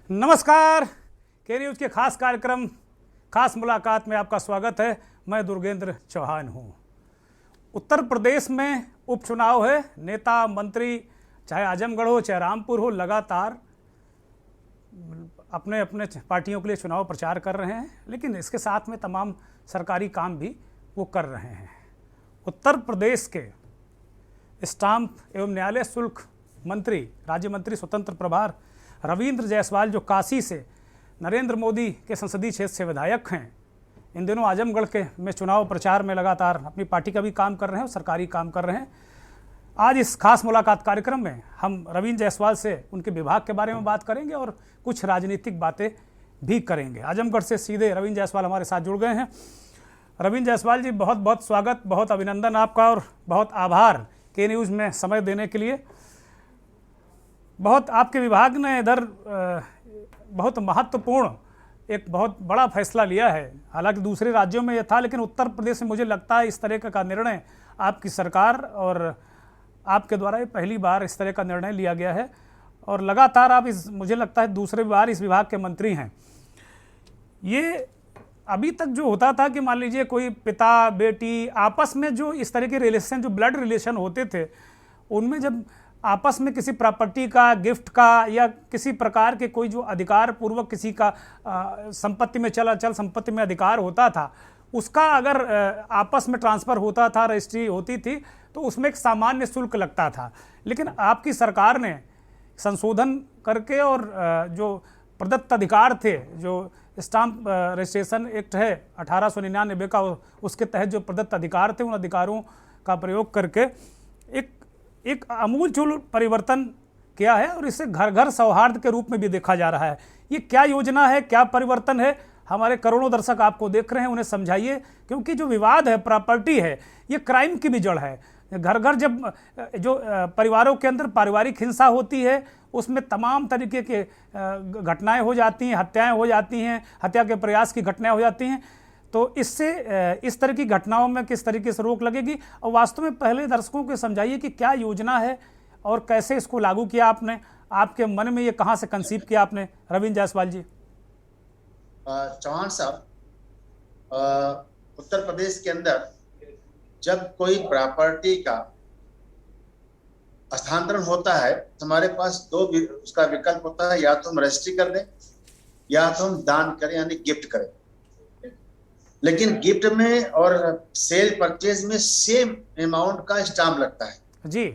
नमस्कार। के न्यूज़ के खास कार्यक्रम खास मुलाकात में आपका स्वागत है। मैं दुर्गेंद्र चौहान हूँ। उत्तर प्रदेश में उपचुनाव है। नेता मंत्री चाहे आजमगढ़ हो चाहे रामपुर हो, लगातार अपने अपने पार्टियों के लिए चुनाव प्रचार कर रहे हैं, लेकिन इसके साथ में तमाम सरकारी काम भी वो कर रहे हैं। उत्तर प्रदेश के स्टाम्प एवं न्यायालय शुल्क मंत्री, राज्य मंत्री स्वतंत्र प्रभार रविंद्र जायसवाल, जो काशी से नरेंद्र मोदी के संसदीय क्षेत्र से विधायक हैं, इन दिनों आजमगढ़ के में चुनाव प्रचार में लगातार अपनी पार्टी का भी काम कर रहे हैं और सरकारी काम कर रहे हैं। आज इस खास मुलाकात कार्यक्रम में हम रविंद्र जायसवाल से उनके विभाग के बारे में बात करेंगे और कुछ राजनीतिक बातें भी करेंगे। आजमगढ़ से सीधे रविंद्र जायसवाल हमारे साथ जुड़ गए हैं। रविंद्र जायसवाल जी, बहुत बहुत स्वागत, बहुत अभिनंदन आपका और बहुत आभार के न्यूज़ में समय देने के लिए। बहुत आपके विभाग ने इधर बहुत महत्वपूर्ण एक बहुत बड़ा फैसला लिया है। हालांकि दूसरे राज्यों में यह था, लेकिन उत्तर प्रदेश में मुझे लगता है इस तरह का निर्णय आपकी सरकार और आपके द्वारा ये पहली बार इस तरह का निर्णय लिया गया है और लगातार आप मुझे लगता है दूसरे बार इस विभाग के मंत्री हैं। ये अभी तक जो होता था कि मान लीजिए कोई पिता बेटी आपस में जो इस तरह के रिलेशन, जो ब्लड रिलेशन होते थे, उनमें जब आपस में किसी प्रॉपर्टी का, गिफ्ट का या किसी प्रकार के कोई जो अधिकार पूर्वक किसी का संपत्ति में चल संपत्ति में अधिकार होता था, उसका अगर आपस में ट्रांसफ़र होता था, रजिस्ट्री होती थी, तो उसमें एक सामान्य शुल्क लगता था। लेकिन आपकी सरकार ने संशोधन करके और जो प्रदत्त अधिकार थे, जो स्टाम्प रजिस्ट्रेशन एक्ट है 1899 का, उसके तहत जो प्रदत्त अधिकार थे, उन अधिकारों का प्रयोग करके एक आमूलचूल परिवर्तन किया है और इसे घर घर सौहार्द के रूप में भी देखा जा रहा है। ये क्या योजना है, क्या परिवर्तन है? हमारे करोड़ों दर्शक आपको देख रहे हैं, उन्हें समझाइए, क्योंकि जो विवाद है, प्रॉपर्टी है, ये क्राइम की भी जड़ है। घर घर जब जो परिवारों के अंदर पारिवारिक हिंसा होती है, उसमें तमाम तरीके के घटनाएं हो जाती हैं, हत्याएं हो जाती हैं, हत्या के प्रयास की घटनाएं हो जाती हैं। तो इससे इस तरह की घटनाओं में किस तरीके से रोक लगेगी, और वास्तव में पहले दर्शकों को समझाइए कि क्या योजना है और कैसे इसको लागू किया आपने, आपके मन में ये कहाँ से कंसीव किया आपने, रविंद्र जायसवाल जी? चौहान साहब, उत्तर प्रदेश के अंदर जब कोई प्रॉपर्टी का स्थानांतरण होता है तो हमारे पास दो उसका विकल्प होता है, या तो हम रजिस्ट्री कर दें या तो हम दान करें, यानी गिफ्ट करें। लेकिन गिफ्ट में और सेल परचेज में सेम अमाउंट का स्टाम्प लगता है जी।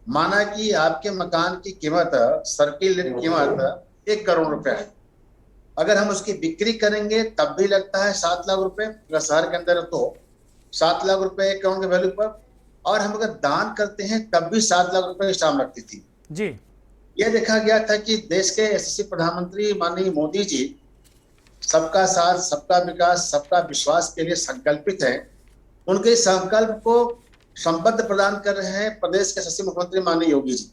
माना कि आपके मकान की कीमत, सर्किल कीमत 1 करोड़ रुपए है। अगर हम उसकी बिक्री करेंगे तब भी लगता है 7 लाख रुपए, अगर शहर के अंदर तो 7 लाख रुपए 1 करोड़ के वैल्यू पर, और हम अगर दान करते हैं तब भी 7 लाख रुपए स्टाम्प लगती थी जी। यह देखा गया था कि देश के यशस्वी प्रधानमंत्री माननीय मोदी जी सबका साथ, सबका विकास, सबका विश्वास के लिए संकल्पित है। उनके संकल्प को संबद्ध प्रदान कर रहे हैं प्रदेश के यशस्वी मुख्यमंत्री माननीय योगी जी।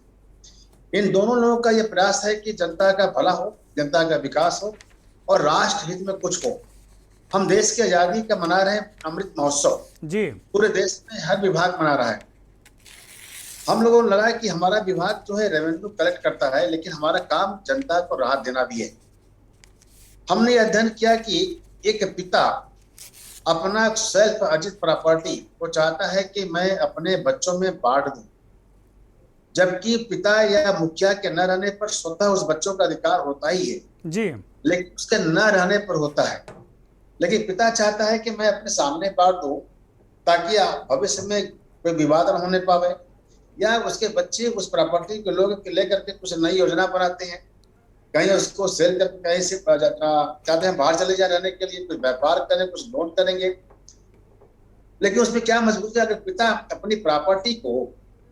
इन दोनों लोगों का यह प्रयास है कि जनता का भला हो, जनता का विकास हो और राष्ट्र हित में कुछ हो। हम देश की आजादी का मना रहे हैं अमृत महोत्सव जी, पूरे देश में हर विभाग मना रहा है। हम लोगों को लगा कि हमारा विभाग जो है रेवेन्यू कलेक्ट करता है, लेकिन हमारा काम जनता को राहत देना भी है। हमने अध्ययन किया कि एक पिता अपना सेल्फ अर्जित प्रॉपर्टी को चाहता है कि मैं अपने बच्चों में बांट दूं, जबकि पिता या मुखिया के न रहने पर स्वतः उस बच्चों का अधिकार होता ही है जी, लेकिन उसके न रहने पर होता है। लेकिन पिता चाहता है कि मैं अपने सामने बांट दूं ताकि भविष्य में कोई विवाद न होने पावे, या उसके बच्चे उस प्रॉपर्टी को लोग लेकर के कुछ नई योजना बनाते हैं, कहीं उसको सेल कर, कहीं से चाहते हैं बाहर चले जाए रहने के लिए, कुछ व्यापार करें, कुछ लोन करेंगे। लेकिन उसमें क्या मजबूरी है, अगर पिता अपनी प्रॉपर्टी को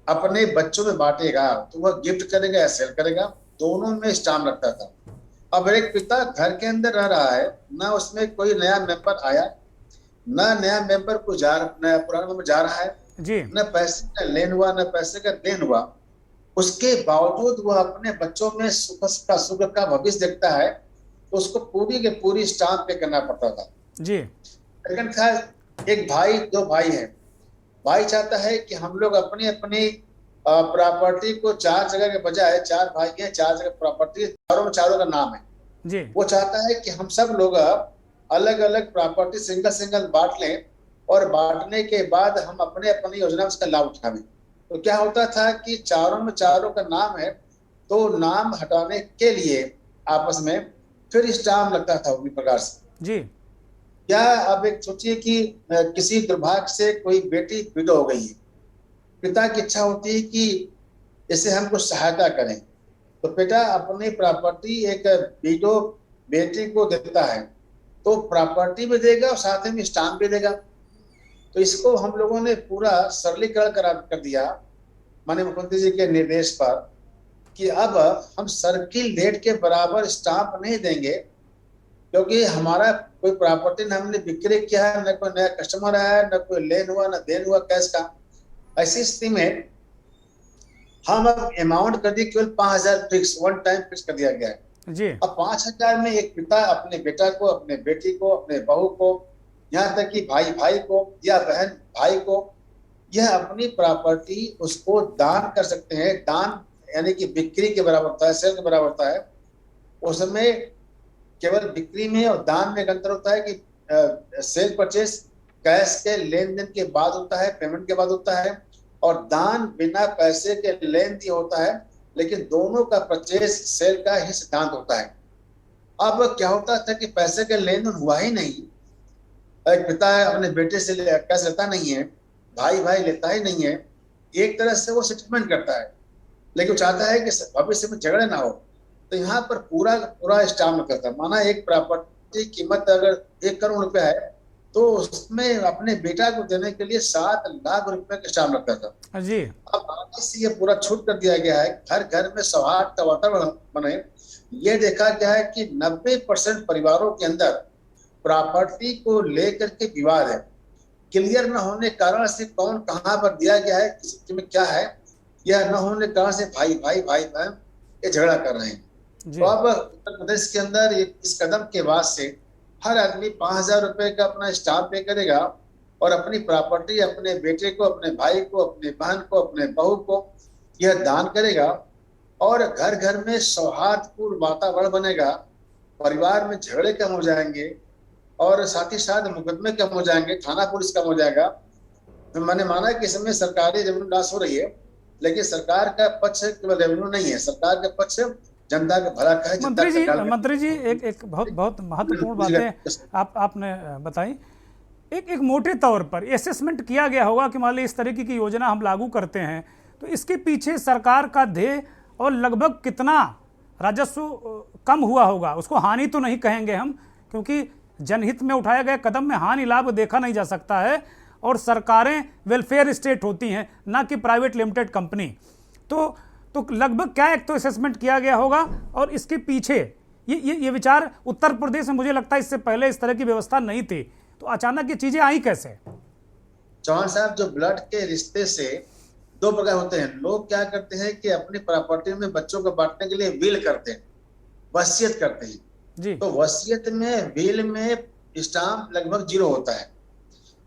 अपने बच्चों में बांटेगा तो वह गिफ्ट करेगा या सेल करेगा, दोनों में स्टाम्प लगता था। अब एक पिता घर के अंदर रह रहा है, ना उसमें कोई नया मेंबर आया, ना नया मेंबर को नया पुराना मेंबर जा रहा है जी, न पैसे का लेन हुआ, न पैसे का देन हुआ, उसके बावजूद वह अपने बच्चों में सुख का भविष्य देखता है, तो उसको पूरी के पूरी स्टाम्प पे करना पड़ता था जी। लेकिन खैर, एक भाई, 2 भाई हैं, भाई चाहता है कि हम लोग अपनी अपनी प्रॉपर्टी को 4 जगह के बजाय 4 भाई हैं, 4 जगह प्रॉपर्टी, चारों में चारों का नाम है जी वो चाहता है कि हम सब लोग अलग अलग प्रॉपर्टी सिंगल सिंगल बांट लें और बांटने के बाद हम अपने अपनी योजना में उसका लाभ उठावें। तो क्या होता था कि चारों में चारों का नाम है, तो नाम हटाने के लिए आपस में फिर स्टाम्प लगता था उसी प्रकार से। जी क्या अब एक सोचिए कि किसी दुर्भाग्य से कोई बेटी विधवा हो गई है, पिता की इच्छा होती है कि इसे हम कुछ सहायता करें, तो बेटा अपनी प्रॉपर्टी एक विडो बेटी को देता है, तो प्रॉपर्टी भी देगा और साथ में स्टाम्प भी देगा। तो इसको हम लोगों ने पूरा सरलीकरण कर दिया माननीय मुख्यमंत्री जी के निर्देश पर कि अब हम सर्किल रेट के बराबर स्टाम्प नहीं देंगे, क्योंकि हमारा कोई प्रॉपर्टी न हमने बिक्री किया है, न कोई नया कस्टमर आया है, न कोई लेन हुआ, न देन हुआ कैश का। ऐसी स्थिति में हम अब अमाउंट कर दी केवल 5,000 फिक्स, वन टाइम फिक्स कर दिया गया है। जी अब 5,000 में एक पिता अपने बेटा को, अपने बेटी को, अपने बहू को, यहाँ तक कि भाई भाई को या बहन भाई को, यह अपनी प्रॉपर्टी उसको दान कर सकते हैं। दान यानी कि बिक्री के बराबर होता है, सेल के बराबर होता है। उसमें केवल बिक्री में और दान में अंतर होता है कि सेल परचेस कैश के लेन देन के बाद होता है, पेमेंट के बाद होता है, और दान बिना पैसे के लेन देन होता है, लेकिन दोनों का परचेस सेल का ही सिद्धांत होता है। अब क्या होता था कि पैसे के लेन देन हुआ ही नहीं, एक पिता अपने बेटे से कैसे लेता नहीं है, भाई भाई लेता ही नहीं है, एक तरह से वो सेटलमेंट करता है, लेकिन वो चाहता है कि भविष्य में झगड़े ना हो। तो यहाँ पर पूरा पूरा स्टाम्प करता है। माना एक प्रॉपर्टी की कीमत अगर 1 करोड़ रुपया है, तो उसमें अपने बेटा को देने के लिए 7 लाख रुपए का स्टाम्प लगता था। जी अब आगे से ये पूरा छूट कर दिया गया है, घर घर में सौहार्द का वातावरण बने। ये देखा गया है कि 90% परिवारों के अंदर प्रॉपर्टी को लेकर के विवाद है, क्लियर न होने के कारण से कौन कहाँ पर दिया गया है, किसी में क्या है, यह न होने के कारण से भाई भाई भाई बहन ये झगड़ा कर रहे हैं। तो अब उत्तर प्रदेश के अंदर इस कदम के बाद से हर आदमी 5,000 रुपए का अपना स्टाम्प पे करेगा और अपनी प्रॉपर्टी अपने बेटे को, अपने भाई को, अपने बहन को, अपने बहू को यह दान करेगा, और घर घर में सौहार्दपूर्ण वातावरण बनेगा, परिवार में झगड़े कम हो जाएंगे, और साथ ही साथ मुकदमे कम हो जाएंगे, थाना पुलिस कम हो जाएगा। तो मैंने माना कि इसमें सरकारी रेवेन्यू लॉस हो रही है, लेकिन सरकार का पक्ष केवल रेवेन्यू नहीं है, सरकार का पक्ष जनता का भला का है। मंत्री जी एक बहुत महत्वपूर्ण बातें आपने बताई। एक मोटे तौर पर असेसमेंट किया गया होगा कि मान लीजिए इस तरीके की योजना हम लागू करते हैं, तो इसके पीछे सरकार का ध्येय और लगभग कितना राजस्व कम हुआ होगा। उसको हानि तो नहीं कहेंगे हम, क्योंकि जनहित में उठाए गए कदम में हानि लाभ देखा नहीं जा सकता है, और सरकारें वेलफेयर स्टेट होती हैं, ना कि प्राइवेट लिमिटेड कंपनी। तो लगभग क्या एक तो असेसमेंट किया गया होगा, और इसके पीछे ये विचार उत्तर प्रदेश में मुझे लगता है इससे पहले इस तरह की व्यवस्था नहीं थी, तो अचानक ये चीजें आई कैसे? चौहान साहब, जो ब्लड के रिश्ते से 2 प्रकार होते हैं। लोग क्या करते हैं कि अपनी प्रॉपर्टी में बच्चों को बांटने के लिए विल करते हैं, वसीयत करते हैं जी। तो वसीयत में, विल में स्टाम्प लगभग 0 होता है,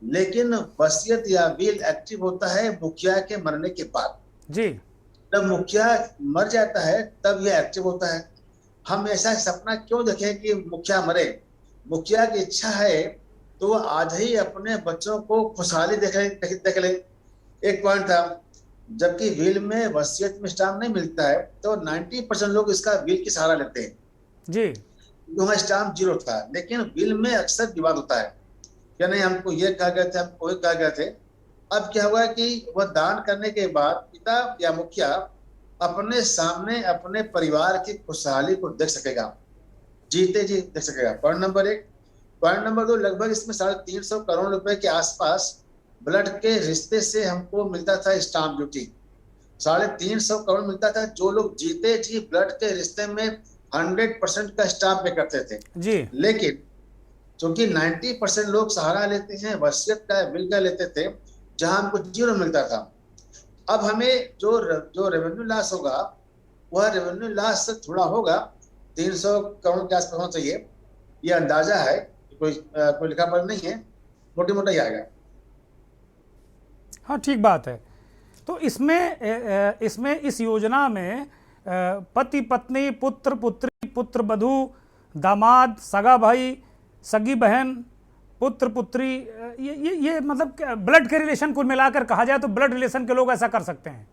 लेकिन वसीयत या विल एक्टिव होता है मुखिया के मरने के बाद जी। जब मुखिया मर जाता है तब यह एक्टिव होता है। हम ऐसा सपना क्यों देखें कि मुखिया मरे? मुखिया की इच्छा है तो वो आज ही अपने बच्चों को खुशहाली देख ले। एक पॉइंट था, जबकि विल में वसीयत में स्टाम्प नहीं मिलता है, तो 90% लोग इसका विल की सहारा लेते हैं जी। वहाँ स्टाम्प 0 था, लेकिन विल में अक्सर विवाद होता है, क्या नहीं हमको ये कहा गया था, हमको ये कहा गया थे। अब क्या हुआ कि वह दान करने के बाद पिता या मुखिया अपने सामने अपने परिवार की खुशहाली को देख सकेगा, जीते जी देख सकेगा। Point number 1। पॉइंट नंबर 2, लगभग इसमें 350 करोड़ रुपए के आसपास ब्लड के रिश्ते से हमको मिलता था स्टाम्प ड्यूटी। 350 करोड़ मिलता था। जो लोग जीते जी ब्लड के रिश्ते में 100% का स्टाम्प पे करते थे जी। लेकिन क्योंकि 90% लोग सहारा लेते हैं, वसीयत का, विल का लेते थे, जहां हमको 0 मिलता था। अब हमें जो रेवेन्यू लॉस होगा, वह रेवेन्यू लॉस थोड़ा होगा, 300 करोड़ के आसपास होना चाहिए, ये अंदाजा है, कोई लिखा पढ़ा नहीं है, मोटा ही आएगा। हाँ, ठीक बात है। तो इसमें इस योजना में पति पत्नी, पुत्र पुत्री, पुत्र वधू, दामाद, सगा भाई, सगी बहन, पुत्र पुत्री, ये मतलब ब्लड के रिलेशन कुल मिलाकर कहा जाए तो ब्लड रिलेशन के लोग ऐसा कर सकते हैं।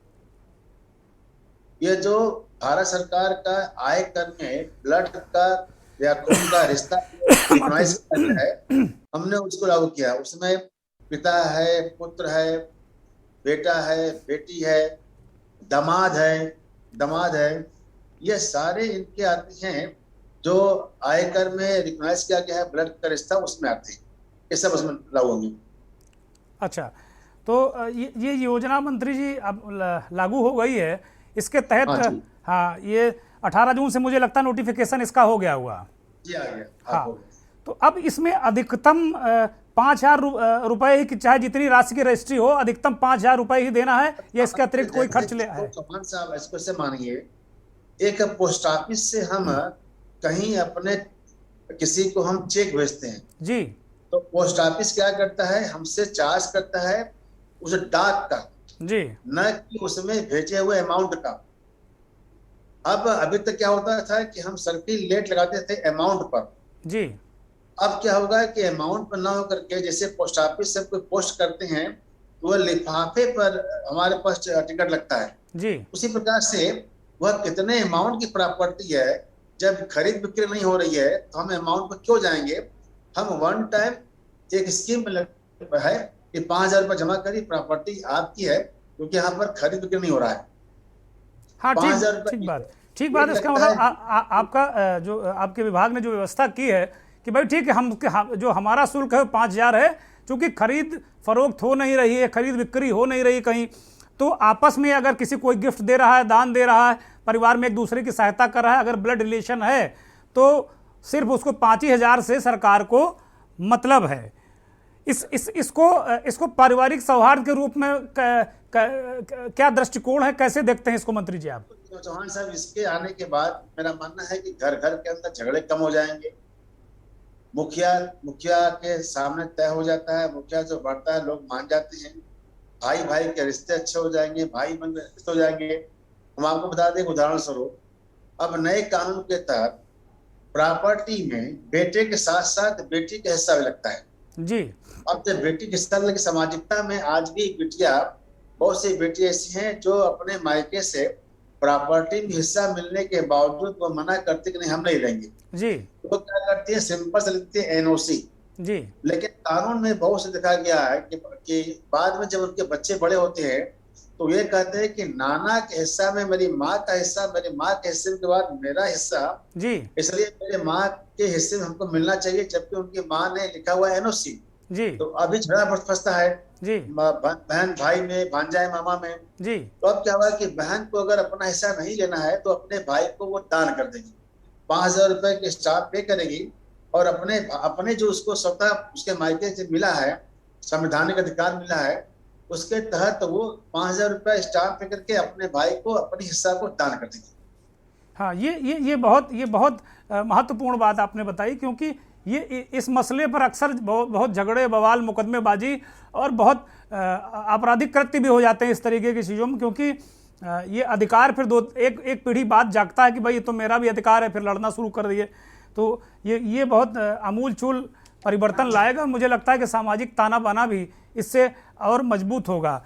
ये जो भारत सरकार का आयकर में ब्लड का या खून का रिश्ता है, हमने उसको लागू किया। उसमें पिता है, पुत्र है, बेटा है, बेटी है, दामाद है, ये सारे इनके आते हैं जो आयकर में रिकॉग्नाइज किया गया है ब्लड का रिश्ता, उसमें आते हैं, ये सब उसमें लागू होंगे। अच्छा, तो ये योजना मंत्री जी अब लागू हो गई है, इसके तहत हाँ ये 18 जून से मुझे लगता है नोटिफिकेशन इसका हो गया हुआ जी, आ गया। हाँ, तो अब इसमें अधिकतम 5,000 रुपए की, चाहे जितनी राशि की रजिस्ट्री हो, अधिकतम 5,000 रुपए ही देना है या इसके अतिरिक्त कोई खर्च ले है? चौहान साहब, इसको से मानिए, एक पोस्ट ऑफिस से हम कहीं अपने किसी को हम चेक भेजते हैं जी, तो पोस्ट ऑफिस क्या करता है, हमसे चार्ज करता है उस डाक का जी, न कि उसमें भेजे हुए अमाउंट का। अब अभी तक क्या होता था कि हम सर्किल लेट लगाते थे अमाउंट पर जी, अब क्या होगा कि अमाउंट पर ना होकर के जैसे पोस्ट ऑफिस से कोई पोस्ट करते हैं तो वह लिफाफे पर हमारे पास टिकट लगता है जी, उसी प्रकार से वह कितने अमाउंट की प्रॉपर्टी है, जब खरीद बिक्री नहीं हो रही है तो हम अमाउंट पर क्यों जाएंगे। हम वन टाइम एक स्कीम है कि 5,000 रुपये जमा करिए, प्रॉपर्टी आपकी है, क्योंकि यहाँ पर खरीद बिक्री नहीं हो रहा है। हाँ ठीक बात। इसका मतलब आपका जो आपके विभाग ने जो व्यवस्था की है कि भाई ठीक है, हम जो हमारा शुल्क है 5,000 है, क्योंकि खरीद फरोख्त हो नहीं रही है, खरीद बिक्री हो नहीं रही कहीं, तो आपस में अगर किसी कोई गिफ्ट दे रहा है, दान दे रहा है, परिवार में एक दूसरे की सहायता कर रहा है, अगर ब्लड रिलेशन है तो सिर्फ उसको 5,000 से सरकार को मतलब है। इसको पारिवारिक सौहार्द के रूप में क्या दृष्टिकोण है, कैसे देखते हैं इसको मंत्री जी आप? चौहान साहब, इसके आने के बाद मेरा मानना है कि घर घर के अंदर झगड़े कम हो जाएंगे, मुखिया के सामने तय हो जाता है, मुखिया जो बढ़ता है लोग मान जाते हैं, भाई भाई के रिश्ते अच्छे हो जाएंगे, भाई बहन रिश्ते हो जाएंगे। हम आपको बता दें उदाहरण स्वरूप, अब नए कानून के तहत प्रॉपर्टी में बेटे के साथ साथ बेटी का हिस्सा भी लगता है जी। अब जब बेटी के हिस्सा लगे, सामाजिकता में आज भी बेटियां, बहुत सी बेटी ऐसी हैं जो अपने मायके से प्रॉपर्टी में हिस्सा मिलने के बावजूद वो मना करती कि नहीं हम नहीं लेंगे जी, वो क्या करती है, सिंपल से लिखती है एनओसी जी। लेकिन कानून में बहुत से देखा गया है कि बाद में जब उनके बच्चे बड़े होते हैं तो ये कहते हैं कि नाना के हिस्सा में मेरी माँ का हिस्सा, मेरी माँ के हिस्से के बाद मेरा हिस्सा जी, इसलिए मेरे माँ के हिस्से में हमको मिलना चाहिए, जबकि उनकी माँ ने लिखा हुआ एनओसी जी। तो अभी झगड़ा फंसता है जी, बहन भाई में, भांजा मामा में जी। तो अब क्या हुआ कि बहन को अगर अपना हिस्सा नहीं लेना है तो अपने भाई को वो दान कर देगी, 5,000 रुपए के स्टाम्प पे करेगी और अपने जो उसको स्वतः उसके मायके से मिला है, संवैधानिक अधिकार मिला है, उसके तहत वो 5,000 रुपए स्टाम्प पे करके अपने भाई को अपने हिस्सा को दान कर देगी। हाँ, ये बहुत महत्वपूर्ण बात आपने बताई, क्योंकि ये इस मसले पर अक्सर बहुत झगड़े, बवाल, मुकदमेबाजी और बहुत आपराधिक कृत्य भी हो जाते हैं इस तरीके की चीज़ों में, क्योंकि ये अधिकार फिर एक पीढ़ी बाद जागता है कि भाई ये तो मेरा भी अधिकार है, फिर लड़ना शुरू कर दिए। तो ये बहुत आमूल-चूल परिवर्तन लाएगा। मुझे लगता है कि सामाजिक ताना बाना भी इससे और मजबूत होगा।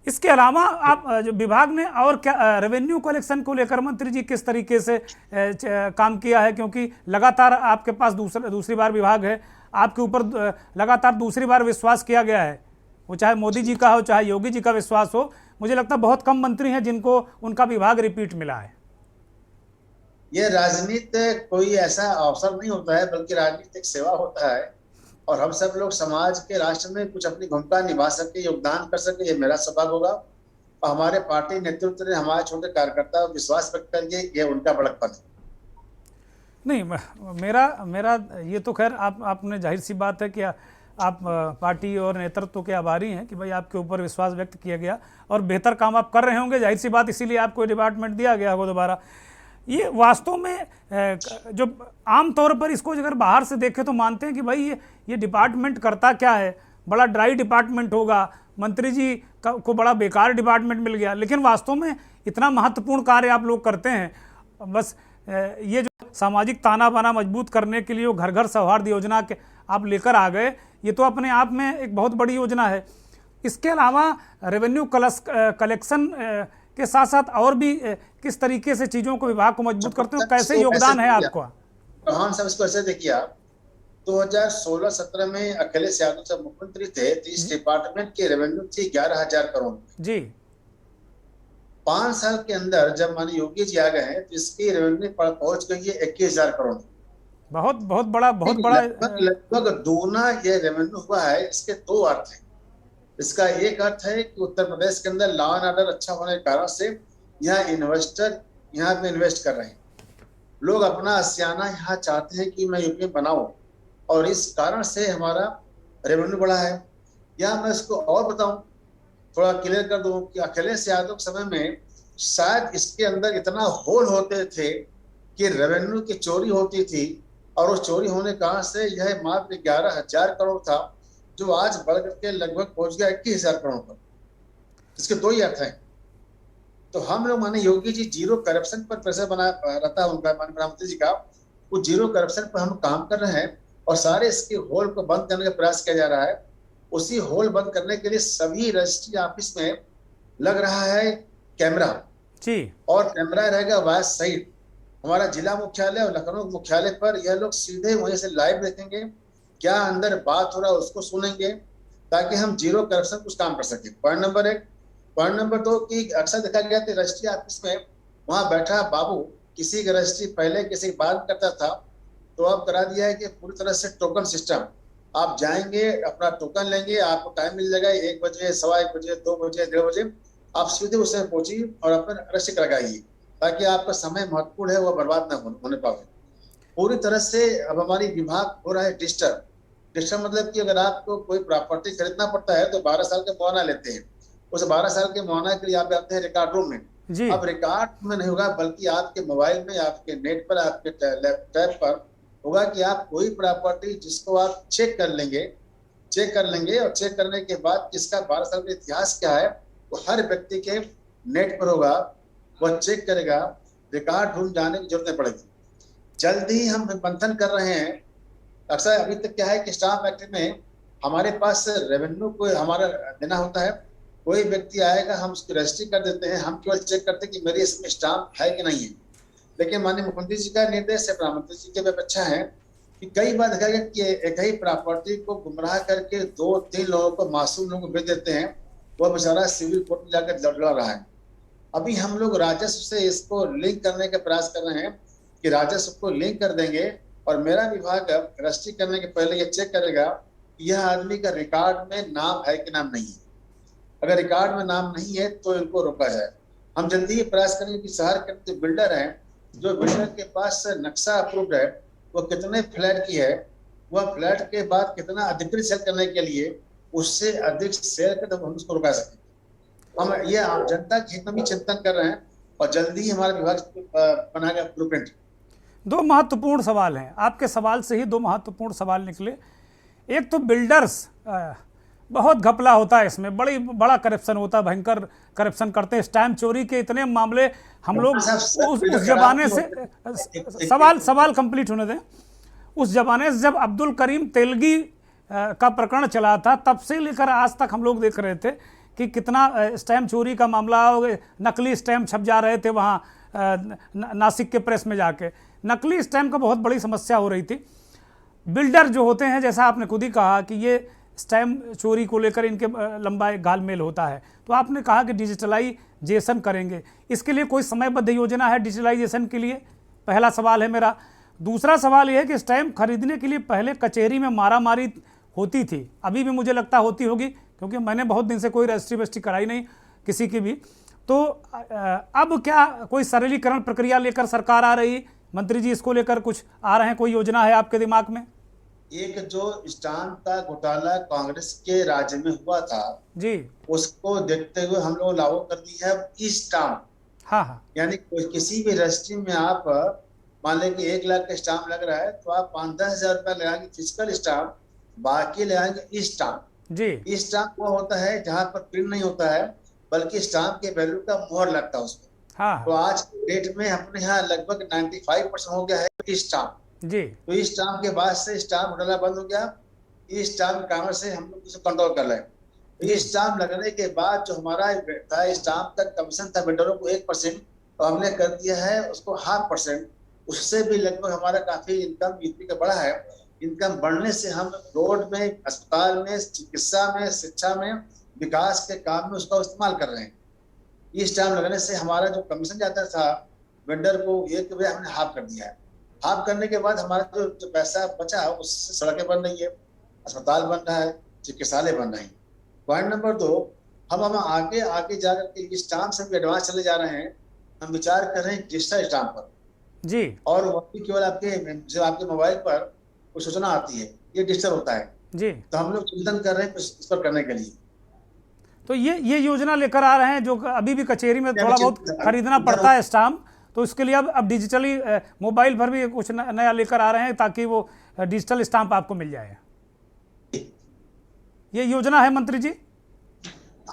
इसके अलावा आप जो विभाग ने और क्या रेवेन्यू कलेक्शन को लेकर मंत्री जी किस तरीके से काम किया है, क्योंकि लगातार आपके पास दूसरी बार विभाग है, आपके ऊपर लगातार दूसरी बार विश्वास किया गया है, वो चाहे मोदी जी का हो चाहे योगी जी का विश्वास हो, मुझे लगता है बहुत कम मंत्री हैं जिनको उनका विभाग रिपीट मिला है। ये राजनीति कोई ऐसा अवसर नहीं होता है, बल्कि राजनीतिक सेवा होता है और हम सब लोग समाज के, राष्ट्र में कुछ अपनी भूमिका निभा सके, योगदान कर सके, ये मेरा सौभाग्य होगा। और हमारे पार्टी नेतृत्व ने हमारे छोटे कार्यकर्ता विश्वास व्यक्त करिए, ये उनका बड़प्पन है। नहीं, मेरा ये तो खैर आपने जाहिर सी बात है कि आप पार्टी और नेतृत्व के आभारी हैं कि भाई आपके ऊपर विश्वास व्यक्त किया गया और बेहतर काम आप कर रहे होंगे, जाहिर सी बात, इसीलिए आपको डिपार्टमेंट दिया गया होगा दोबारा। ये वास्तव में जो आम तौर पर इसको अगर बाहर से देखें तो मानते हैं कि भाई ये डिपार्टमेंट करता क्या है, बड़ा ड्राई डिपार्टमेंट होगा, मंत्री जी को बड़ा बेकार डिपार्टमेंट मिल गया। लेकिन वास्तव में इतना महत्वपूर्ण कार्य आप लोग करते हैं। बस ये जो सामाजिक ताना बाना मजबूत करने के लिए वो घर घर सौहार्द योजना के आप लेकर आ गए, ये तो अपने आप में एक बहुत बड़ी योजना है। इसके अलावा रेवेन्यू कलेक्शन के साथ साथ और भी किस तरीके से चीज़ों को, विभाग को मजबूत करते हो, कैसे योगदान है आपका? रोहन साहब, इसको ऐसे देखिए आप, 2016-17 में अखिलेश यादव जब मुख्यमंत्री थे तो इस डिपार्टमेंट की रेवेन्यू थी 11,000 करोड़ जी। 5 साल के अंदर जब माननीय योगी जी आ गए हैं तो इसकी रेवेन्यू पहुंच गई है 21,000 करोड़। बहुत बड़ा लगभग दोगुना ये रेवेन्यू हुआ है। इसके दो अर्थ हैं। इसका एक अर्थ है कि उत्तर प्रदेश के अंदर लॉ एंड ऑर्डर अच्छा होने के कारण से यहाँ इन्वेस्टर यहाँ पे इन्वेस्ट कर रहे हैं। लोग अपना आशियाना यहाँ चाहते हैं कि मैं यूपी बनाऊं, और इस कारण से हमारा रेवेन्यू बढ़ा है। या मैं इसको और बताऊं, थोड़ा क्लियर कर दूं कि अखिलेश यादव के समय में शायद इसके अंदर इतना होल होते थे कि रेवेन्यू की चोरी होती थी, और उस चोरी होने के कारण से यह मात्र 11,000 करोड़ था, जो आज बढ़ करके लगभग पहुंच गया 21,000 करोड़ पर। इसके दो ही अर्थ हैं। तो हम लोग माने योगी जी जीरो करप्शन पर प्रेशर बना रहता है उनका, माननीय प्रधानमंत्री जी का, वो जीरो करप्शन पर हम काम कर रहे हैं और सारे इसके होल को बंद करने का प्रयास किया जा रहा है। उसी होल बंद करने के लिए सभी रजिस्ट्री ऑफिस में लग रहा है कैमरा जी, और कैमरा रहेगा वाइस साइड। हमारा जिला मुख्यालय और लखनऊ मुख्यालय पर यह लोग सीधे वहीं से लाइव देखेंगे, क्या अंदर बात हो रहा है उसको सुनेंगे, ताकि हम जीरो करप्शन कुछ काम कर सके। Point number 1। पॉइंट नंबर 2 कि अक्सर देखा गया कि रजिस्ट्री ऑफिस में वहां बैठा बाबू किसी का रजिस्ट्री पहले किसी की बात करता था, तो अब करा दिया है कि पूरी तरह से टोकन सिस्टम। आप जाएंगे, अपना टोकन लेंगे, आपको टाइम मिल जाएगा 1 बजे, 1:15 बजे, 2 बजे, 1:30 बजे, आप सीधे उससे पहुंचिए और अपना रजिस्ट्री लगाइए, ताकि आपका समय महत्वपूर्ण है वो बर्बाद न होने पाए। पूरी तरह से अब हमारी विभाग हो रहा है डिजिटल। मतलब कि अगर आपको कोई प्रॉपर्टी खरीदना पड़ता है तो 12 साल का मुआवजा लेते हैं। उस 12 साल के मुआवजा के लिए आप जाते हैं रिकॉर्ड रूम में जी। अब रिकॉर्ड में नहीं होगा, बल्कि आपके मोबाइल में, आपके नेट पर, आपके लैपटॉप पर होगा कि आप कोई प्रॉपर्टी जिसको आप चेक कर लेंगे और चेक करने के बाद किसका 12 साल का इतिहास क्या है वो हर व्यक्ति के नेट पर होगा, वह चेक करेगा। रिकॉर्ड रूम जाने की जरूरत नहीं पड़ेगी। जल्द ही हम मंथन कर रहे हैं। अक्सर अभी तक क्या है कि स्टाम्प एक्ट में हमारे पास रेवेन्यू को हमारा देना होता है, कोई व्यक्ति आएगा हम उसकी रजिस्ट्री कर देते हैं, हम केवल चेक करते हैं कि मेरी इसमें स्टाम्प है कि नहीं है। लेकिन माननीय मुख्यमंत्री जी का निर्देश है, प्रधानमंत्री जी की अपेक्षा है कि कई बार देखा गया कि एक ही प्रॉपर्टी को गुमराह करके 2-3 लोगों को, मासूम लोगों को भेज देते हैं, वह बेचारा सिविल कोर्ट में जाकर लड़ रहा है। अभी हम लोग राजस्व से इसको लिंक करने का प्रयास कर रहे हैं कि राजस्व को लिंक कर देंगे, और मेरा विभाग रजिस्ट्री करने के पहले ये चेक करेगा कि यह आदमी का रिकॉर्ड में नाम है कि नाम नहीं है। अगर रिकॉर्ड में नाम नहीं है तो इनको रोका जाए। हम जल्दी ही प्रयास करेंगे कि शहर के जो बिल्डर हैं, जो बिल्डर के पास नक्शा अप्रूव्ड है, वो कितने फ्लैट की है, वह फ्लैट के बाद कितना अधिकृत सेल करने के लिए उससे अधिक सेल कर हम उसको रोका सकें। हम ये जनता के हित में भी चिंतन कर रहे हैं और जल्दी ही हमारा विभाग बनाएगा ब्लूप्रिंट। 2 महत्वपूर्ण सवाल हैं आपके सवाल से ही, 2 महत्वपूर्ण सवाल निकले। एक तो बिल्डर्स बहुत घपला होता है, इसमें बड़ा करप्शन होता है, भयंकर करप्शन करते हैं। स्टैम्प चोरी के इतने मामले हम लोग उस जमाने से सवाल कंप्लीट होने दें। उस जमाने से जब अब्दुल करीम तेलगी का प्रकरण चला था, तब से लेकर आज तक हम लोग देख रहे थे कि कितना स्टैम्प चोरी का मामला हो गया। नकली स्टैम्प छप जा रहे थे वहाँ नासिक के प्रेस में जाके, नकली स्टैम्प का बहुत बड़ी समस्या हो रही थी। बिल्डर जो होते हैं, जैसा आपने खुद ही कहा कि ये स्टैम्प चोरी को लेकर इनके लंबा एक घालमेल होता है, तो आपने कहा कि डिजिटलाइजेशन करेंगे। इसके लिए कोई समयबद्ध योजना है डिजिटलाइजेशन के लिए? पहला सवाल है मेरा। दूसरा सवाल यह है कि स्टैम्प खरीदने के लिए पहले कचहरी में मारामारी होती थी, अभी भी मुझे लगता होती होगी, क्योंकि मैंने बहुत दिन से कोई रजिस्ट्री वस्ट्री कराई नहीं किसी की भी। तो अब क्या कोई सरलीकरण प्रक्रिया लेकर सरकार आ रही, मंत्री जी इसको लेकर कुछ आ रहे हैं, कोई योजना है आपके दिमाग में? एक जो स्टाम्प का घोटाला कांग्रेस के राज्य में हुआ था जी, उसको देखते हुए हम लोग लागू कर दी है ई स्टाम्प। हाँ, यानी किसी भी रजिस्ट्री में आप मान लें कि 1 लाख का स्टाम्प लग रहा है, तो आप 5-10 हजार रुपया लगाएंगे फिजिकल स्टाम्प, बाकी लगाएंगे ई स्टाम्प। जी। स्टाम्प वो होता है जहां पर प्रिंट नहीं होता है, बल्कि स्टाम्प के वैल्यू का मोहर लगता है उसमें। तो हाँ। आज के डेट में अपने यहाँ लगभग 95% हो गया है ई स्टाम्प। जी। तो ई स्टाम्प के बाद से स्टाम्प डालना बंद हो गया। ई स्टाम्प कागज से हम लोग उसे कंट्रोल कर रहे हैं। तो ई जी। स्टाम्प लगने के बाद जो हमारा था स्टाम्प का कमीशन था वेंडरों को 1%, तो हमने कर दिया है उसको 0.5%। उससे भी लगभग हमारा काफी इनकम यूपी का बढ़ा है। इनकम बढ़ने से हम रोड में, अस्पताल में, चिकित्सा में, शिक्षा में, विकास के काम में उसका इस्तेमाल कर रहे हैं। ई स्टाम्प लगने से हमारा जो कमीशन जाता था वेंडर को, एक रुपया हमने हाफ कर दिया है। हाफ करने के बाद हमारा जो पैसा बचा उससे सड़कें बन रही है, अस्पताल बन रहा है, चिकित्सालय बन रहे हैं। पॉइंट नंबर 2, हम आगे आगे जाकर के स्टाम्प से भी एडवांस चले जा रहे हैं। हम विचार कर रहे हैं डिजिटल स्टाम्प पर, जी। और वो भी केवल आपके मोबाइल पर कोई सूचना आती है, ये डिजिटल होता है। जी। तो हम लोग चिंतन कर रहे हैं इस पर करने के लिए। तो ये योजना लेकर आ रहे हैं जो अभी भी कचहरी में थोड़ा बहुत खरीदना पड़ता है स्टाम्प, तो इसके लिए अब डिजिटली मोबाइल पर भी कुछ नया लेकर आ रहे हैं ताकि वो डिजिटल स्टाम्प आपको मिल जाए। ये योजना है मंत्री जी।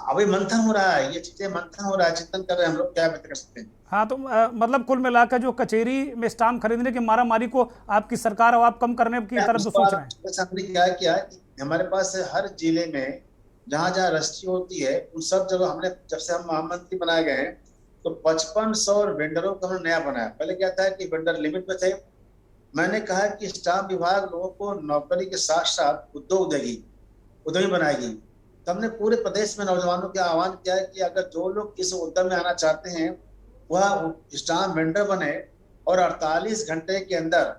अभी मंथन हो रहा है, ये चीजें मंथन हो रहा है, चिंतन कर रहे हैं हम लोग क्या बेहतर कर सकते हैं। हाँ, तो मतलब कुल मिलाकर जो कचहरी में स्टाम्प खरीदने की मारामारी को आपकी सरकार और आप कम करने की तरफ तो सोच रहे हैं। हमने क्या किया कि हमारे पास हर जिले में जहां जहां रजिस्ट्री होती है उन सब जगह हमने, जब से हम महामंत्री बनाए गए हैं, तो 5500 वेंडरों को हमने नया बनाया। पहले क्या था कि वेंडर लिमिट में थे। मैंने कहा कि स्टाम्प विभाग लोगों को नौकरी के साथ साथ उद्योग देगी, उद्यमी बनाएगी। तो हमने पूरे प्रदेश में नौजवानों का आह्वान किया है कि अगर जो लोग इस उद्यम में आना चाहते हैं वह स्टाम्प वेंडर बने, और 48 घंटे के अंदर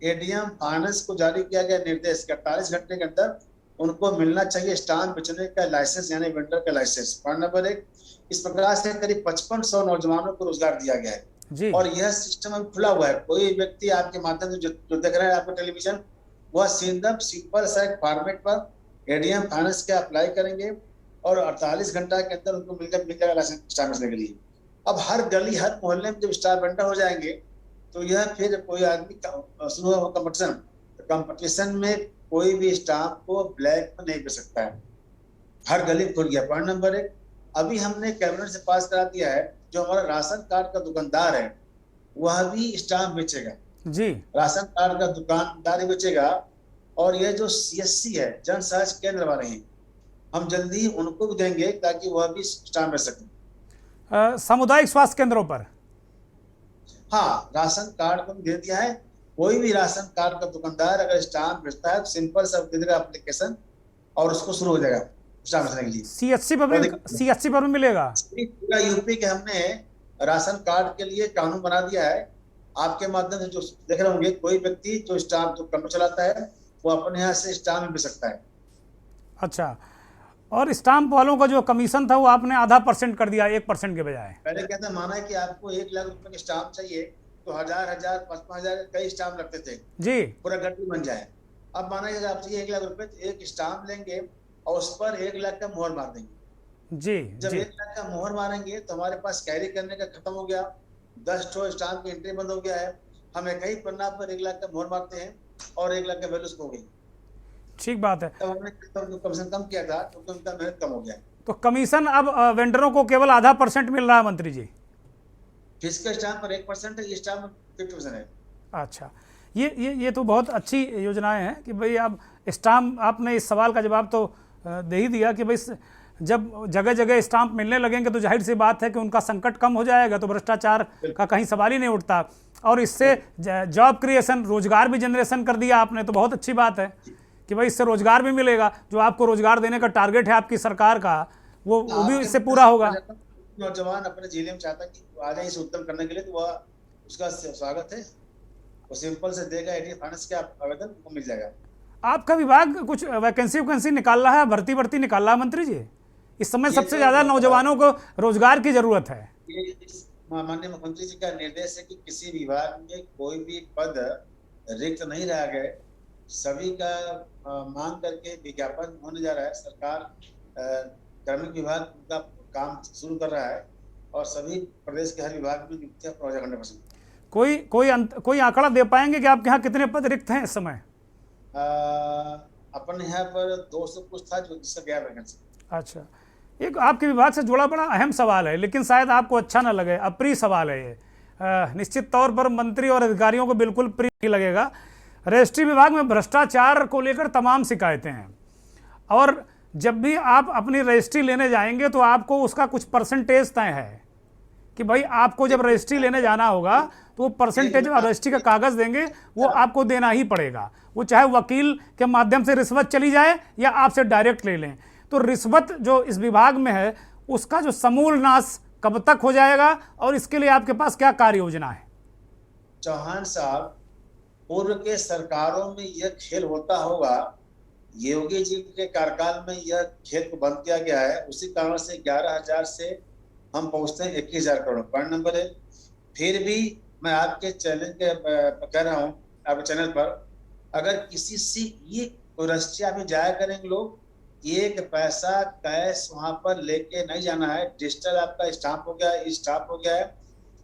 एडीएम फाइनेंस को जारी किया गया निर्देश कि 48 घंटे के अंदर उनको मिलना चाहिए स्टाम्प बेचने का लाइसेंस, यानी वेंडर का लाइसेंस। पॉइंट नंबर 1, इस प्रकार से करीब 5500 नौजवानों को रोजगार दिया गया है। जी। और यह सिस्टम अभी खुला हुआ है। कोई व्यक्ति आपके माध्यम से जो देख रहे हैं आपको टेलीविजन, वह सिंपल सा एक फॉर्मेट पर एडीएम फाइनेंस के अप्लाई करेंगे और 48 घंटा के अंदर उनको मिल जाएगा लाइसेंस स्टाम्प बेचने के लिए। अब हर गली, हर मोहल्ले में जब स्टाम्प वेंडर हो जाएंगे तो यह फिर कोई आदमी शुरू हो कंपटीशन में कोई भी स्टाम्प को ब्लैक में नहीं बेच सकता है। हर गली खुल गया। पॉइंट नंबर 1, अभी हमने कैबिनेट से पास करा दिया है, जो हमारा राशन कार्ड का दुकानदार है वह भी स्टाम्प बेचेगा। जी। राशन कार्ड का दुकानदार ही बेचेगा। और ये जो सीएससी है, जन सहज केंद्र वाले हैं, हम जल्दी उनको भी देंगे ताकि वह भी स्टाम्प बेच सकें। सामुदायिक स्वास्थ्य केंद्रों पर, हाँ, राशन कार्ड को भी दे दिया है। कोई भी राशन कार्ड का दुकानदार अगर स्टाम्प बेचता है तो सिंपल सा दे देगा एप्लीकेशन और उसको शुरू हो जाएगा स्टाम्प बेचने के लिए। सीएससी पर भी मिलेगा। पूरा यूपी के हमने राशन कार्ड के लिए कानून बना दिया है। आपके माध्यम से जो देख रहे होंगे, कोई व्यक्ति जो स्टाम्प जो कंप्यूटर चलाता है वो अपने यहाँ से स्टाम्प बेच सकता है। अच्छा, और स्टाम्प वालों का जो कमीशन था वो आपने 0.5% कर दिया 1% के बजाय। पहले क्या था, माना है कि आपको 1 लाख रुपए के स्टाम्प चाहिए तो 1000, 55,000 कई स्टाम्प लगते थे, जी। पूरा गड्डी बन जाए। अब माना कि आप चाहिए 1 लाख रुपए, तो एक स्टाम्प लेंगे और उस पर 1 लाख का मोहर मार देंगे। जी। जब जी। 1 लाख का मोहर मारेंगे तो हमारे पास कैरी करने का खत्म हो गया, 10 ठो स्टाम्प की एंट्री बंद हो गया है। हम एक ही पन्ना पर 1 लाख का मोहर मारते हैं और 1 लाख का वैल्यू हो गई। ठीक बात है। तब हमने कमीशन कम किया था क्योंकि उनका मेहनत कम हो गया। तो कमीशन अब वेंडरों को केवल 0.5% मिल रहा है मंत्री जी। फिजिकल स्टाम्प पर 1% है, ये स्टाम्प 50% है। अच्छा, ये तो बहुत अच्छी योजनाएं हैं कि भाई अब स्टाम्प, आपने इस सवाल का जवाब तो दे ही दिया कि भाई जब जगह जगह स्टाम्प मिलने लगेंगे तो जाहिर सी बात है कि उनका संकट कम हो जाएगा, तो भ्रष्टाचार का कहीं सवाल ही नहीं उठता। और इससे जॉब क्रिएशन, रोजगार भी जनरेशन कर दिया आपने, तो बहुत अच्छी बात है कि भाई इससे रोजगार भी मिलेगा। जो आपको रोजगार देने का टारगेट है आपकी सरकार का, वो भी इससे पूरा होगा। नौजवान अपने जिले में चाहता कि आ जाए इस उद्यम करने के लिए, तो वह उसका स्वागत है। वो सिंपल से देगा, एडीएम फाइनेंस का आवेदन को मिल जाएगा। आपका विभाग कुछ वैकेंसी निकाल रहा है, भर्ती निकाल रहा है मंत्री जी? इस समय सबसे ज्यादा नौजवानों को रोजगार की जरूरत है। माननीय मुख्यमंत्री जी का निर्देश है कि किसी विभाग में कोई भी पद रिक्त नहीं रह गए, सभी का मांग करके विज्ञापन होने जा रहा है। सरकार कार्मिक विभाग का काम शुरू कर रहा है और सभी प्रदेश के हर विभाग में नियुक्तियां प्रोजेक्ट 100%। कोई आंकड़ा दे पाएंगे कि आपके यहाँ कितने पद रिक्त हैं इस समय? अपने यहाँ पर 200 कुछ था जो जिसका गया वैकेंसी। अच्छा, एक आपके विभाग से जुड़ा बड़ा अहम सवाल है, लेकिन शायद आपको अच्छा ना लगे, अप्रिय सवाल है ये। निश्चित तौर पर मंत्री और अधिकारियों को बिल्कुल प्रिय नहीं लगेगा। रजिस्ट्री विभाग में भ्रष्टाचार को लेकर तमाम शिकायतें हैं, और जब भी आप अपनी रजिस्ट्री लेने जाएंगे तो आपको उसका कुछ परसेंटेज तय है कि भाई आपको जब रजिस्ट्री लेने जाना होगा तो वो परसेंटेज रजिस्ट्री का कागज़ देंगे, वो आपको देना ही पड़ेगा, वो चाहे वकील के माध्यम से रिश्वत चली जाए या आपसे डायरेक्ट ले लें। तो रिश्वत जो इस विभाग में है उसका जो समूल नाश कब तक हो जाएगा, और इसके लिए आपके पास क्या कार्य योजना है? चौहान साहब, पूर्व के सरकारों में यह खेल होता होगा, योगी जी के कार्यकाल में यह खेल को बंद किया गया है। उसी कारण से 11,000 से हम पहुंचते हैं 21,000 करोड़। पॉइंट नंबर 1, फिर भी मैं आपके चैनल के कह रहा हूँ, आपके चैनल पर अगर किसी से ये रजिस्ट्री में जाया करेंगे लोग, एक पैसा कैश वहां पर लेके नहीं जाना है। डिजिटल आपका स्टाम्प हो गया, स्टाम्प हो गया है,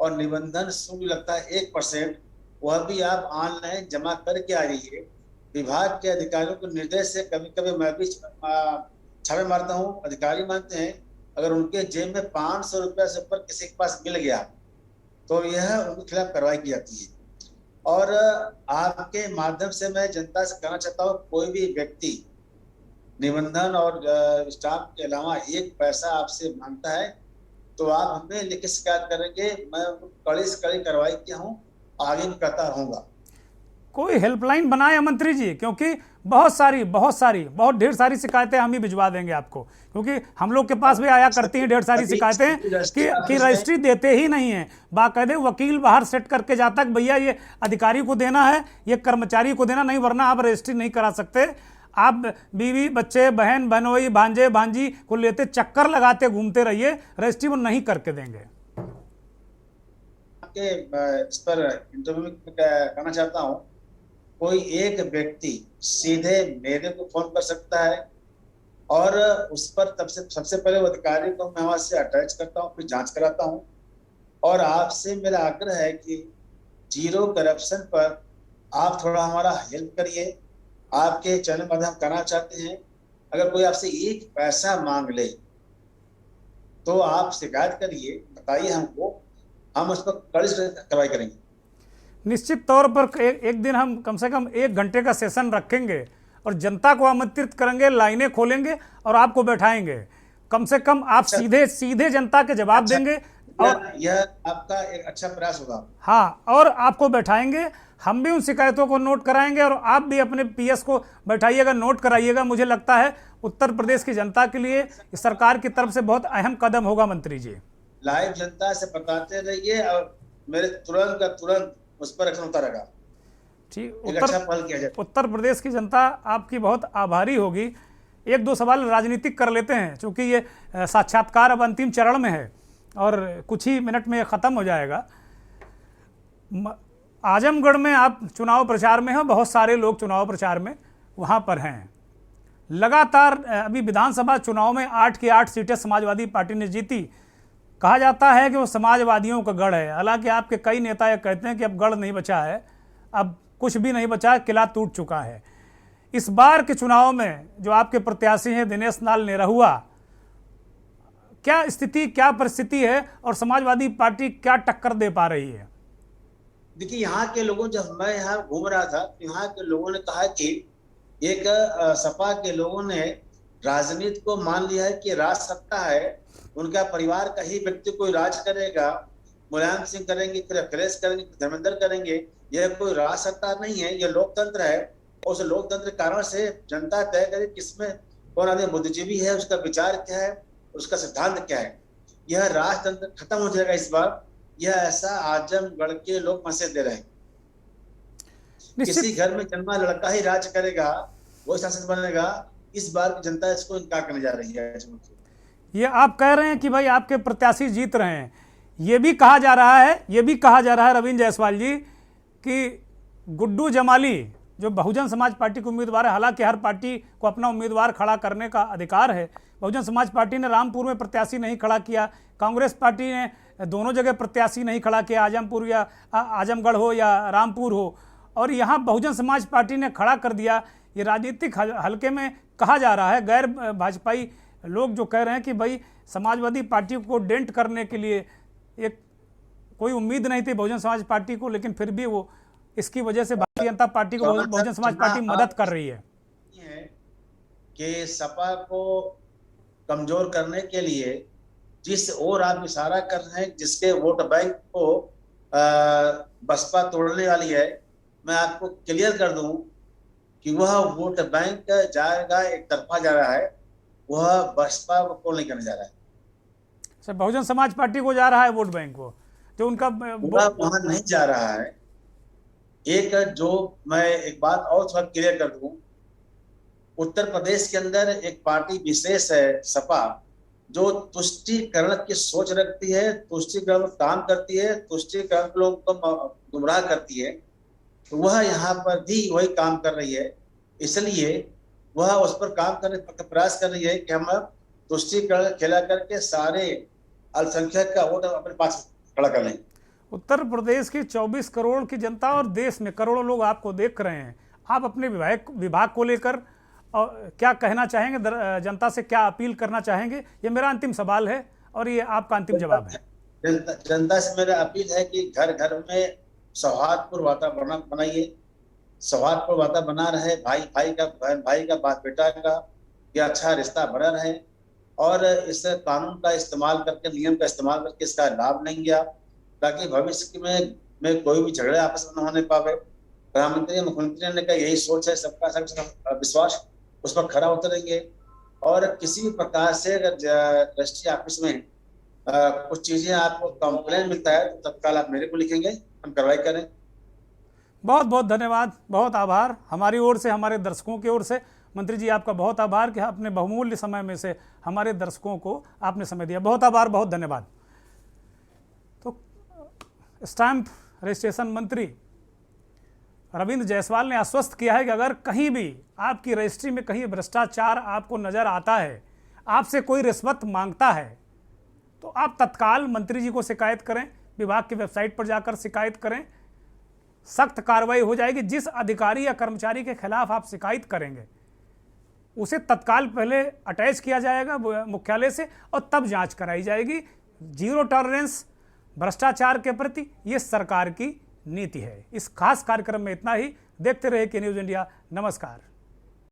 और निबंधन शुल्क लगता है 1%, वह भी आप ऑनलाइन जमा करके आ जाइए। विभाग के अधिकारियों को निर्देश से कभी कभी मैं भी छापे मारता हूँ, अधिकारी मानते हैं अगर उनके जेब में 500 रुपया से ऊपर किसी के पास मिल गया तो यह उनके खिलाफ कार्रवाई की जाती है। और आपके माध्यम से मैं जनता से कहना चाहता हूँ, कोई भी व्यक्ति निबंधन और स्टाम्प के अलावा 1 पैसा आपसे मांगता है तो आप हमें लिखित शिकायत करेंगे। मैं कड़ी से कड़ी कार्रवाई किया हूँ, आगे भी करता रहूंगा। कोई हेल्पलाइन बनाए मंत्री जी, क्योंकि बहुत ढेर सारी शिकायतें हम ही भिजवा देंगे आपको, क्योंकि हम लोग के पास भी आया करती हैं ढेर सारी शिकायतें कि रजिस्ट्री देते ही नहीं है। बाकायदे वकील बाहर सेट करके जाता है भैया ये अधिकारी को देना है, ये कर्मचारी को देना नहीं, वरना आप रजिस्ट्री नहीं करा सकते। आप बीवी बच्चे बहन बनोई भांजे भांजी को लेते चक्कर लगाते घूमते रहिए, रजिस्ट्री वो नहीं करके देंगे। इस पर इंटरव्यू में कहना चाहता हूँ, कोई एक व्यक्ति सीधे मेरे को फोन कर सकता है और उस पर सबसे पहले वो अधिकारी को मैं वहां से अटैच करता हूँ, फिर जांच कराता हूँ। और आपसे मेरा आग्रह है कि जीरो करप्शन पर आप थोड़ा हमारा हेल्प करिए। आपके चैनल पर हम करना चाहते हैं, अगर कोई आपसे 1 पैसा मांग ले तो आप शिकायत करिए, बताइए हमको, हम उस पर कड़ी से कार्रवाई करेंगे। निश्चित तौर पर एक दिन हम कम से कम 1 घंटे का सेशन रखेंगे और जनता को आमंत्रित करेंगे, लाइनें खोलेंगे और आपको बैठाएंगे। कम से कम आप सीधे जनता के जवाब देंगे, और यह आपका एक अच्छा प्रयास होगा। हाँ, और आपको बैठाएंगे, हम भी उन शिकायतों को नोट कराएंगे और आप भी अपने पीएस को बैठाइएगा, नोट कराइएगा। मुझे लगता है उत्तर प्रदेश की जनता के लिए सरकार की तरफ से बहुत अहम कदम होगा मंत्री जी। लाइव जनता से बताते रहिए और मेरे तुरंत उस पर एक्शन होता रहेगा। ठीक, उत्तर प्रदेश की जनता आपकी बहुत आभारी होगी। 1-2 सवाल राजनीतिक कर लेते हैं, क्योंकि ये साक्षात्कार अब अंतिम चरण में है और कुछ ही मिनट में ख़त्म हो जाएगा। आजमगढ़ में आप चुनाव प्रचार में हैं, बहुत सारे लोग चुनाव प्रचार में वहाँ पर हैं। लगातार अभी विधानसभा चुनाव में 8 की 8 सीटें समाजवादी पार्टी ने जीती। कहा जाता है कि वो समाजवादियों का गढ़ है, हालांकि आपके कई नेता ये कहते हैं कि अब गढ़ नहीं बचा है, अब कुछ भी नहीं बचा, किला टूट चुका है। इस बार के चुनाव में जो आपके प्रत्याशी हैं दिनेश लाल निरहुआ, क्या स्थिति, क्या परिस्थिति है और समाजवादी पार्टी क्या टक्कर दे पा रही है? देखिए, यहाँ के लोगों, जब मैं यहाँ घूम रहा था तो यहाँ के लोगों ने कहा कि एक सपा के लोगों ने राजनीति को मान लिया है कि राज सत्ता है, उनका परिवार का ही व्यक्ति कोई राज करेगा, मुलायम सिंह करेंगे, फिर अखिलेश करेंगे, धर्मेंद्र करेंगे। यह कोई राज सत्ता नहीं है, यह लोकतंत्र है। और उस लोकतंत्र के कारण से जनता तय करे किसमें कौन आदमी बुद्धिजीवी है, उसका विचार क्या है, उसका सिद्धांत क्या है। यह राजतंत्र खत्म हो जाएगा इस बार। यह ऐसा आजमगढ़ के लोग मैसेज दे रहे हैं, किसी घर में जन्मा लड़का ही राज करेगा, वो शासक बनेगा। इस बार की जनता इसको इनकार करने जा रही है। ये आप कह रहे हैं कि भाई आपके प्रत्याशी जीत रहे हैं। ये भी कहा जा रहा है रविंद्र जायसवाल जी कि गुड्डू जमाली जो बहुजन समाज पार्टी के उम्मीदवार है, हालांकि हर पार्टी को अपना उम्मीदवार खड़ा करने का अधिकार है, बहुजन समाज पार्टी ने रामपुर में प्रत्याशी नहीं खड़ा किया, कांग्रेस पार्टी ने दोनों जगह प्रत्याशी नहीं खड़ा किया, आजमपुर या आजमगढ़ हो या रामपुर हो, और यहाँ बहुजन समाज पार्टी ने खड़ा कर दिया ये राजनीतिक हल्के में कहा जा रहा है। गैर भाजपाई लोग जो कह रहे हैं कि भाई समाजवादी पार्टी को डेंट करने के लिए एक कोई उम्मीद नहीं थी बहुजन समाज पार्टी को, लेकिन फिर भी वो इसकी वजह से भारतीय जनता पार्टी को बहुजन समाज पार्टी मदद कर रही है कि सपा को कमजोर करने के लिए जिस ओर आप इशारा कर रहे हैं, जिसके वोट बैंक को बसपा तोड़ने वाली है, मैं आपको क्लियर कर दूं कि वह वोट बैंक जाएगा, एक तरफा जा रहा है, वह बसपा को नहीं करने जा रहा है। सर बहुजन समाज पार्टी को जा रहा है वोट बैंक को, जो उनका वहां नहीं जा रहा है। एक जो मैं एक बात और थोड़ा क्लियर कर दूं, उत्तर प्रदेश के अंदर एक पार्टी विशेष है सपा, जो तुष्टीकरण की सोच रखती है, तुष्टीकरण काम करती है, तुष्टीकरण लोगों को गुमराह करती है, तो वह यहाँ पर भी वही काम कर रही है। इसलिए वह उस पर काम करने का प्रयास कर रही है कि हम तुष्टीकरण खेला करके सारे अल्पसंख्यक का वोट अपने पास खड़ा कर लें। उत्तर प्रदेश की 24 करोड़ की जनता और देश में करोड़ों लोग आपको देख रहे हैं। आप अपने विभाग को लेकर क्या कहना चाहेंगे, जनता से क्या अपील करना चाहेंगे? ये मेरा अंतिम सवाल है और ये आपका अंतिम जवाब है। जनता से मेरा अपील है कि घर घर में सौहार्दपूर्ण वातावरण बनाइए, सौहार्दपूर्ण वातावरण बना रहे, भाई भाई का, बहन भाई का, बाप बेटा का ये अच्छा रिश्ता बना रहे, और इस कानून का इस्तेमाल करके, नियम का इस्तेमाल करके इसका लाभ नहीं गया, ताकि भविष्य में कोई भी झगड़े आपस में न होने पावे। प्रधानमंत्री मुख्यमंत्री ने का यही सोच है, सबका सबका विश्वास, उस पर खरा उतरेंगे। और किसी भी प्रकार से अगर रजिस्ट्री ऑफिस में कुछ चीजें आपको कंप्लेन मिलता है तो तत्काल आप मेरे को लिखेंगे, हम कार्रवाई करें। बहुत बहुत धन्यवाद, बहुत आभार हमारी ओर से, हमारे दर्शकों की ओर से। मंत्री जी आपका बहुत आभार कि अपने बहुमूल्य समय में से हमारे दर्शकों को आपने समय दिया। बहुत आभार, बहुत धन्यवाद। तो स्टैंप रजिस्ट्रेशन मंत्री रविंद्र जायसवाल ने आश्वस्त किया है कि अगर कहीं भी आपकी रजिस्ट्री में कहीं भ्रष्टाचार आपको नज़र आता है, आपसे कोई रिश्वत मांगता है, तो आप तत्काल मंत्री जी को शिकायत करें, विभाग की वेबसाइट पर जाकर शिकायत करें। सख्त कार्रवाई हो जाएगी। जिस अधिकारी या कर्मचारी के खिलाफ आप शिकायत करेंगे उसे तत्काल पहले अटैच किया जाएगा मुख्यालय से और तब जांच कराई जाएगी। जीरो टॉलरेंस भ्रष्टाचार के प्रति ये सरकार की नीति है। इस खास कार्यक्रम में इतना ही। देखते रहिए के न्यूज़ इंडिया। नमस्कार।